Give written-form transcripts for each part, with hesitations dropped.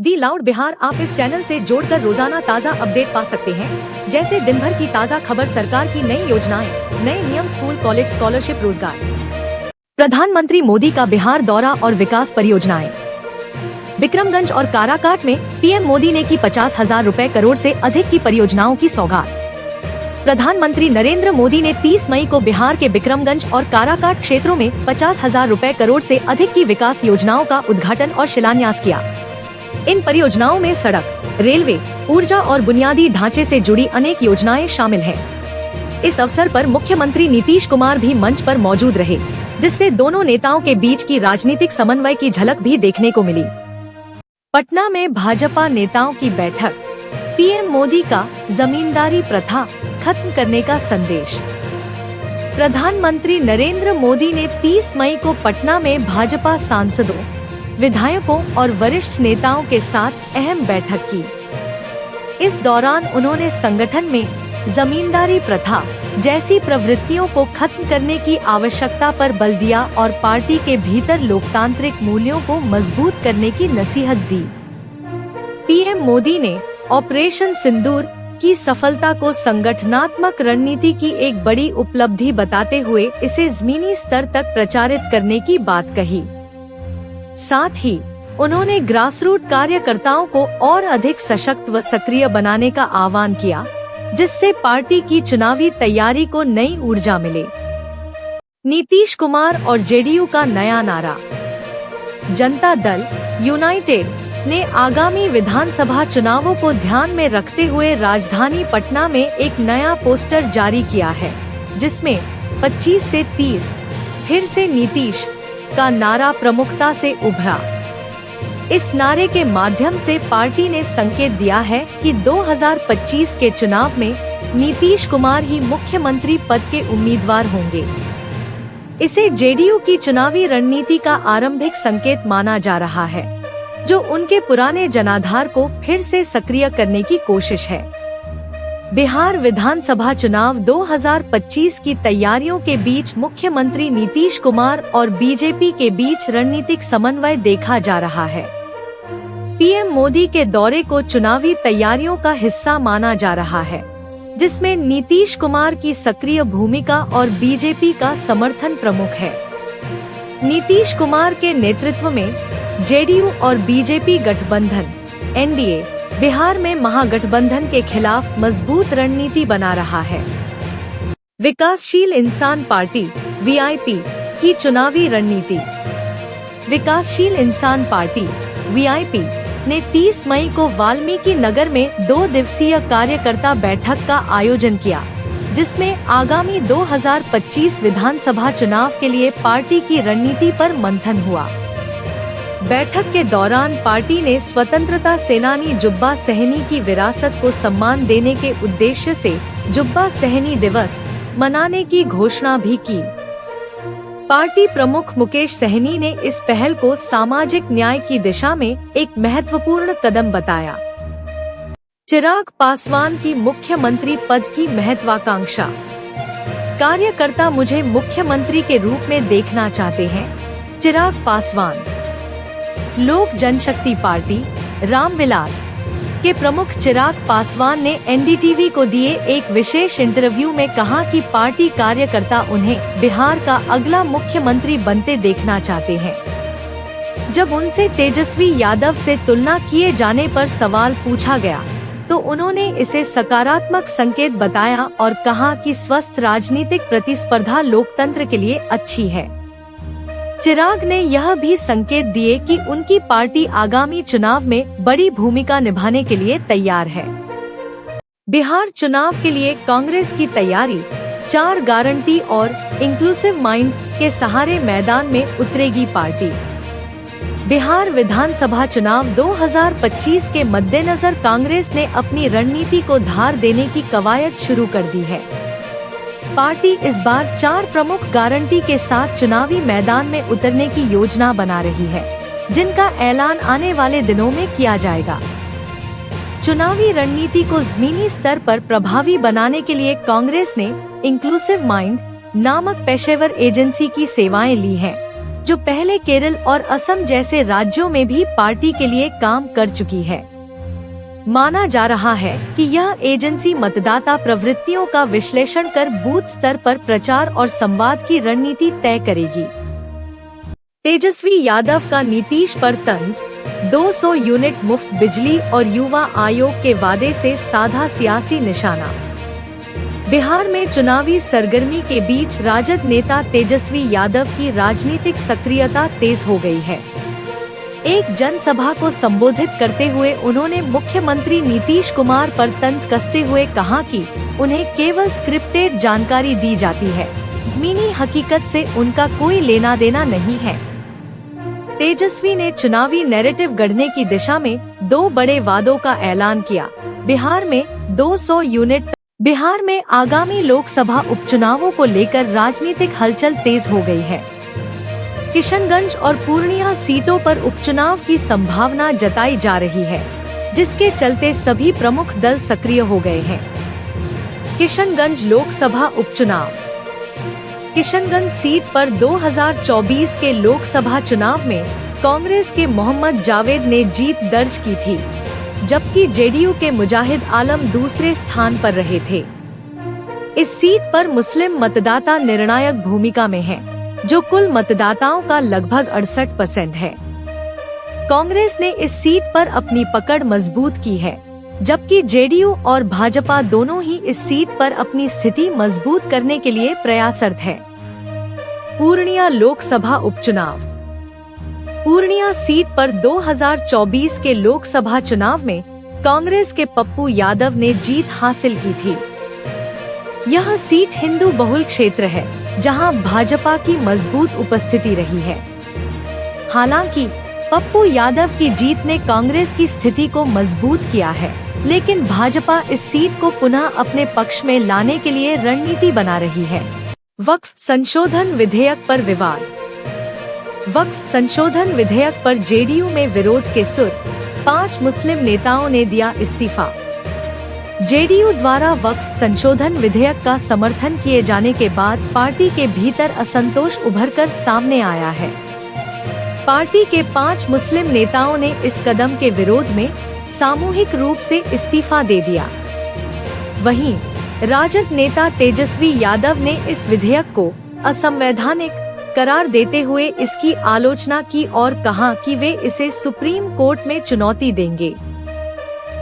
दी loud Bihar आप इस channel से जोड़कर रोजाना ताज़ा अपडेट पा सकते हैं, जैसे दिन भर की ताज़ा खबर, सरकार की नई योजनाएं, नए नियम, स्कूल कॉलेज स्कॉलरशिप, रोजगार। प्रधानमंत्री मोदी का बिहार दौरा और विकास परियोजनाएं। विक्रमगंज और काराकाट में पीएम मोदी ने की 50,000 करोड़ से अधिक की परियोजनाओं की सौगात। प्रधानमंत्री नरेंद्र मोदी ने 30 मई को बिहार के विक्रमगंज और काराकाट क्षेत्रों में 50,000 करोड़ से अधिक की विकास योजनाओं का उद्घाटन और शिलान्यास किया। इन परियोजनाओं में सड़क, रेलवे, ऊर्जा और बुनियादी ढांचे से जुड़ी अनेक योजनाएं शामिल हैं। इस अवसर पर मुख्यमंत्री नीतीश कुमार भी मंच पर मौजूद रहे, जिससे दोनों नेताओं के बीच की राजनीतिक समन्वय की झलक भी देखने को मिली। पटना में भाजपा नेताओं की बैठक, पीएम मोदी का जमींदारी प्रथा खत्म करने का संदेश। प्रधानमंत्री नरेंद्र मोदी ने 30 मई को पटना में भाजपा सांसदों, विधायकों और वरिष्ठ नेताओं के साथ अहम बैठक की। इस दौरान उन्होंने संगठन में जमींदारी प्रथा जैसी प्रवृत्तियों को खत्म करने की आवश्यकता पर बल दिया और पार्टी के भीतर लोकतांत्रिक मूल्यों को मजबूत करने की नसीहत दी। पीएम मोदी ने ऑपरेशन सिंदूर की सफलता को संगठनात्मक रणनीति की एक बड़ी उपलब्धि बताते हुए इसे जमीनी स्तर तक प्रचारित करने की बात कही। साथ ही उन्होंने ग्रासरूट कार्यकर्ताओं को और अधिक सशक्त व सक्रिय बनाने का आह्वान किया, जिससे पार्टी की चुनावी तैयारी को नई ऊर्जा मिले। नीतीश कुमार और जेडीयू का नया नारा। जनता दल यूनाइटेड ने आगामी विधानसभा चुनावों को ध्यान में रखते हुए राजधानी पटना में एक नया पोस्टर जारी किया है, जिसमें 25 से 30 फिर से नीतीश का नारा प्रमुखता से उभरा। इस नारे के माध्यम से पार्टी ने संकेत दिया है कि 2025 के चुनाव में नीतीश कुमार ही मुख्यमंत्री पद के उम्मीदवार होंगे। इसे जेडीयू की चुनावी रणनीति का आरंभिक संकेत माना जा रहा है, जो उनके पुराने जनाधार को फिर से सक्रिय करने की कोशिश है। बिहार विधानसभा चुनाव 2025 की तैयारियों के बीच मुख्यमंत्री नीतीश कुमार और बीजेपी के बीच रणनीतिक समन्वय देखा जा रहा है। पीएम मोदी के दौरे को चुनावी तैयारियों का हिस्सा माना जा रहा है, जिसमें नीतीश कुमार की सक्रिय भूमिका और बीजेपी का समर्थन प्रमुख है। नीतीश कुमार के नेतृत्व में जेडीयू और बीजेपी गठबंधन एनडीए बिहार में महागठबंधन के खिलाफ मजबूत रणनीति बना रहा है। विकासशील इंसान पार्टी वीआईपी की चुनावी रणनीति। विकासशील इंसान पार्टी वीआईपी ने 30 मई को वाल्मीकि नगर में 2 दिवसीय कार्यकर्ता बैठक का आयोजन किया, जिसमें आगामी 2025 विधानसभा चुनाव के लिए पार्टी की रणनीति पर मंथन हुआ। बैठक के दौरान पार्टी ने स्वतंत्रता सेनानी जुब्बा सहनी की विरासत को सम्मान देने के उद्देश्य से जुब्बा सहनी दिवस मनाने की घोषणा भी की। पार्टी प्रमुख मुकेश सहनी ने इस पहल को सामाजिक न्याय की दिशा में एक महत्वपूर्ण कदम बताया। चिराग पासवान की मुख्यमंत्री पद की महत्वाकांक्षा। कार्यकर्ता मुझे मुख्यमंत्री के रूप में देखना चाहते हैं। चिराग पासवान। लोक जनशक्ति पार्टी रामविलास के प्रमुख चिराग पासवान ने एनडीटीवी को दिए एक विशेष इंटरव्यू में कहा कि पार्टी कार्यकर्ता उन्हें बिहार का अगला मुख्यमंत्री बनते देखना चाहते हैं। जब उनसे तेजस्वी यादव से तुलना किए जाने पर सवाल पूछा गया, तो उन्होंने इसे सकारात्मक संकेत बताया और कहा कि स्वस्थ राजनीतिक प्रतिस्पर्धा लोकतंत्र के लिए अच्छी है। चिराग ने यह भी संकेत दिए कि उनकी पार्टी आगामी चुनाव में बड़ी भूमिका निभाने के लिए तैयार है। बिहार चुनाव के लिए कांग्रेस की तैयारी। 4 गारंटी और इंक्लूसिव माइंड के सहारे मैदान में उतरेगी पार्टी। बिहार विधानसभा चुनाव 2025 के मद्देनजर कांग्रेस ने अपनी रणनीति को धार देने की कवायद शुरू कर दी है। पार्टी इस बार 4 प्रमुख गारंटी के साथ चुनावी मैदान में उतरने की योजना बना रही है, जिनका ऐलान आने वाले दिनों में किया जाएगा। चुनावी रणनीति को जमीनी स्तर पर प्रभावी बनाने के लिए कांग्रेस ने इंक्लूसिव माइंड नामक पेशेवर एजेंसी की सेवाएं ली हैं। जो पहले केरल और असम जैसे राज्यों में भी पार्टी के लिए काम कर चुकी है। माना जा रहा है कि यह एजेंसी मतदाता प्रवृत्तियों का विश्लेषण कर बूथ स्तर पर प्रचार और संवाद की रणनीति तय करेगी। तेजस्वी यादव का नीतीश पर तंज, 200 यूनिट मुफ्त बिजली और युवा आयोग के वादे से साधा सियासी निशाना। बिहार में चुनावी सरगर्मी के बीच राजद नेता तेजस्वी यादव की राजनीतिक सक्रियता तेज हो गई है। एक जनसभा को संबोधित करते हुए उन्होंने मुख्यमंत्री नीतीश कुमार पर तंज कसते हुए कहा कि उन्हें केवल स्क्रिप्टेड जानकारी दी जाती है, ज़मीनी हकीकत से उनका कोई लेना देना नहीं है। तेजस्वी ने चुनावी नैरेटिव गढ़ने की दिशा में 2 बड़े वादों का ऐलान किया। बिहार में 200 यूनिट। बिहार में आगामी लोकसभा उपचुनावों को लेकर राजनीतिक हलचल तेज हो गई है। किशनगंज और पूर्णिया सीटों पर उपचुनाव की संभावना जताई जा रही है, जिसके चलते सभी प्रमुख दल सक्रिय हो गए हैं। किशनगंज लोकसभा उपचुनाव। किशनगंज सीट पर 2024 के लोकसभा चुनाव में कांग्रेस के मोहम्मद जावेद ने जीत दर्ज की थी, जबकि जेडीयू के मुजाहिद आलम दूसरे स्थान पर रहे थे। इस सीट पर मुस्लिम मतदाता निर्णायक भूमिका में हैं, जो कुल मतदाताओं का लगभग 68% है। कांग्रेस ने इस सीट पर अपनी पकड़ मजबूत की है, जबकि जेडीयू और भाजपा दोनों ही इस सीट पर अपनी स्थिति मजबूत करने के लिए प्रयासरत है। पूर्णिया लोकसभा उपचुनाव। पूर्णिया सीट पर 2024 के लोकसभा चुनाव में कांग्रेस के पप्पू यादव ने जीत हासिल की थी। यह सीट हिंदू बहुल क्षेत्र है, जहां भाजपा की मजबूत उपस्थिति रही है। हालांकि पप्पू यादव की जीत ने कांग्रेस की स्थिति को मजबूत किया है, लेकिन भाजपा इस सीट को पुनः अपने पक्ष में लाने के लिए रणनीति बना रही है। वक्फ संशोधन विधेयक पर विवाद। वक्फ संशोधन विधेयक पर जेडीयू में विरोध के सुर। 5 मुस्लिम नेताओं ने दिया इस्तीफा। जेडीयू द्वारा वक्फ संशोधन विधेयक का समर्थन किए जाने के बाद पार्टी के भीतर असंतोष उभरकर सामने आया है। पार्टी के 5 मुस्लिम नेताओं ने इस कदम के विरोध में सामूहिक रूप से इस्तीफा दे दिया। वहीं राजद नेता तेजस्वी यादव ने इस विधेयक को असंवैधानिक करार देते हुए इसकी आलोचना की और कहा कि वे इसे सुप्रीम कोर्ट में चुनौती देंगे।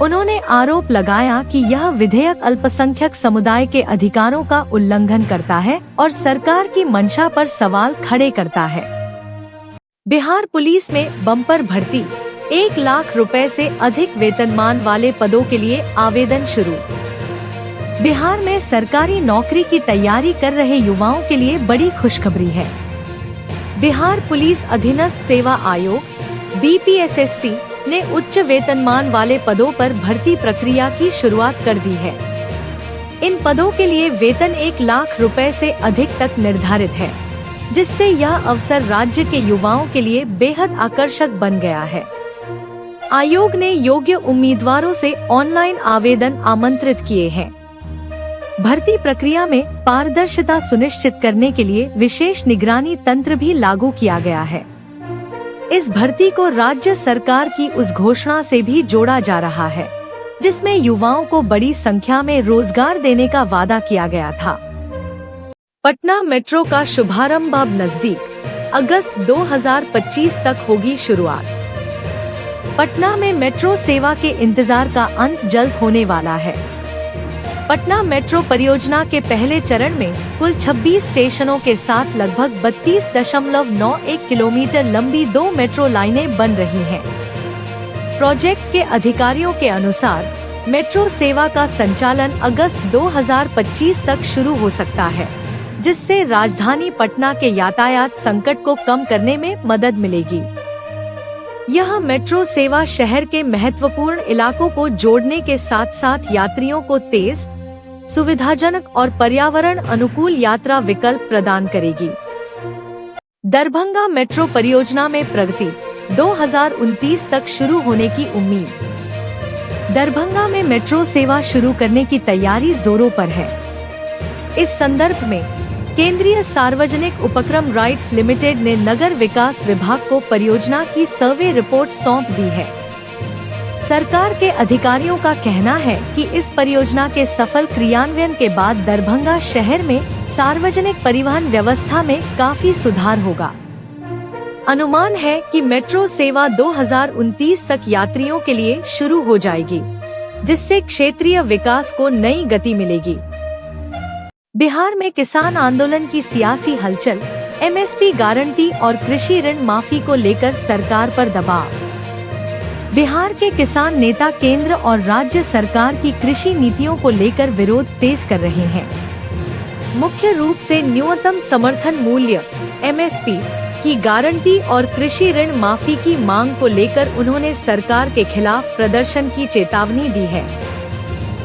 उन्होंने आरोप लगाया कि यह विधेयक अल्पसंख्यक समुदाय के अधिकारों का उल्लंघन करता है और सरकार की मंशा पर सवाल खड़े करता है। बिहार पुलिस में बम्पर भर्ती। 1 लाख रुपए से अधिक वेतनमान वाले पदों के लिए आवेदन शुरू। बिहार में सरकारी नौकरी की तैयारी कर रहे युवाओं के लिए बड़ी खुशखबरी है। बिहार पुलिस अधीनस्थ सेवा आयोग BPSSC ने उच्च वेतनमान वाले पदों पर भर्ती प्रक्रिया की शुरुआत कर दी है। इन पदों के लिए वेतन 1 लाख रुपए से अधिक तक निर्धारित है, जिससे यह अवसर राज्य के युवाओं के लिए बेहद आकर्षक बन गया है। आयोग ने योग्य उम्मीदवारों से ऑनलाइन आवेदन आमंत्रित किए हैं। भर्ती प्रक्रिया में पारदर्शिता सुनिश्चित करने के लिए विशेष निगरानी तंत्र भी लागू किया गया है। इस भर्ती को राज्य सरकार की उस घोषणा से भी जोड़ा जा रहा है, जिसमें युवाओं को बड़ी संख्या में रोजगार देने का वादा किया गया था। पटना मेट्रो का शुभारंभ अब नजदीक। अगस्त 2025 तक होगी शुरुआत। पटना में मेट्रो सेवा के इंतजार का अंत जल्द होने वाला है। पटना मेट्रो परियोजना के पहले चरण में कुल 26 स्टेशनों के साथ लगभग 32.91 किलोमीटर लंबी 2 मेट्रो लाइनें बन रही हैं। प्रोजेक्ट के अधिकारियों के अनुसार मेट्रो सेवा का संचालन अगस्त 2025 तक शुरू हो सकता है, जिससे राजधानी पटना के यातायात संकट को कम करने में मदद मिलेगी। यह मेट्रो सेवा शहर के महत्वपूर्ण इलाकों को जोड़ने के साथ साथ यात्रियों को तेज, सुविधाजनक और पर्यावरण अनुकूल यात्रा विकल्प प्रदान करेगी। दरभंगा मेट्रो परियोजना में प्रगति। 2029 तक शुरू होने की उम्मीद। दरभंगा में मेट्रो सेवा शुरू करने की तैयारी जोरों पर है। इस संदर्भ में केंद्रीय सार्वजनिक उपक्रम राइट्स लिमिटेड ने नगर विकास विभाग को परियोजना की सर्वे रिपोर्ट सौंप दी है। सरकार के अधिकारियों का कहना है कि इस परियोजना के सफल क्रियान्वयन के बाद दरभंगा शहर में सार्वजनिक परिवहन व्यवस्था में काफी सुधार होगा। अनुमान है कि मेट्रो सेवा 2029 तक यात्रियों के लिए शुरू हो जाएगी, जिससे क्षेत्रीय विकास को नई गति मिलेगी। बिहार में किसान आंदोलन की सियासी हलचल, एमएसपी गारंटी और कृषि ऋण माफी को लेकर सरकार पर दबाव। बिहार के किसान नेता केंद्र और राज्य सरकार की कृषि नीतियों को लेकर विरोध तेज कर रहे हैं। मुख्य रूप से न्यूनतम समर्थन मूल्य (एमएसपी) की गारंटी और कृषि ऋण माफी की मांग को लेकर उन्होंने सरकार के खिलाफ प्रदर्शन की चेतावनी दी है।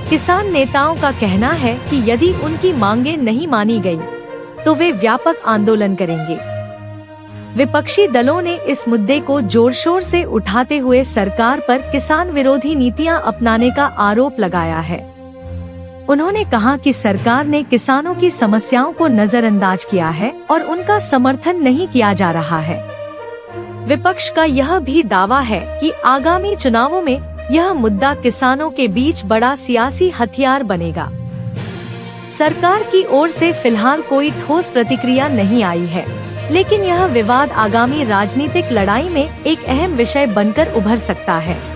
किसान नेताओं का कहना है कि यदि उनकी मांगें नहीं मानी गई, तो वे व्यापक आंदोलन करेंगे। विपक्षी दलों ने इस मुद्दे को जोर शोर से उठाते हुए सरकार पर किसान विरोधी नीतियां अपनाने का आरोप लगाया है। उन्होंने कहा कि सरकार ने किसानों की समस्याओं को नजरअंदाज किया है और उनका समर्थन नहीं किया जा रहा है। विपक्ष का यह भी दावा है कि आगामी चुनावों में यह मुद्दा किसानों के बीच बड़ा सियासी हथियार बनेगा। सरकार की ओर से फिलहाल कोई ठोस प्रतिक्रिया नहीं आई है, लेकिन यह विवाद आगामी राजनीतिक लड़ाई में एक अहम विषय बनकर उभर सकता है।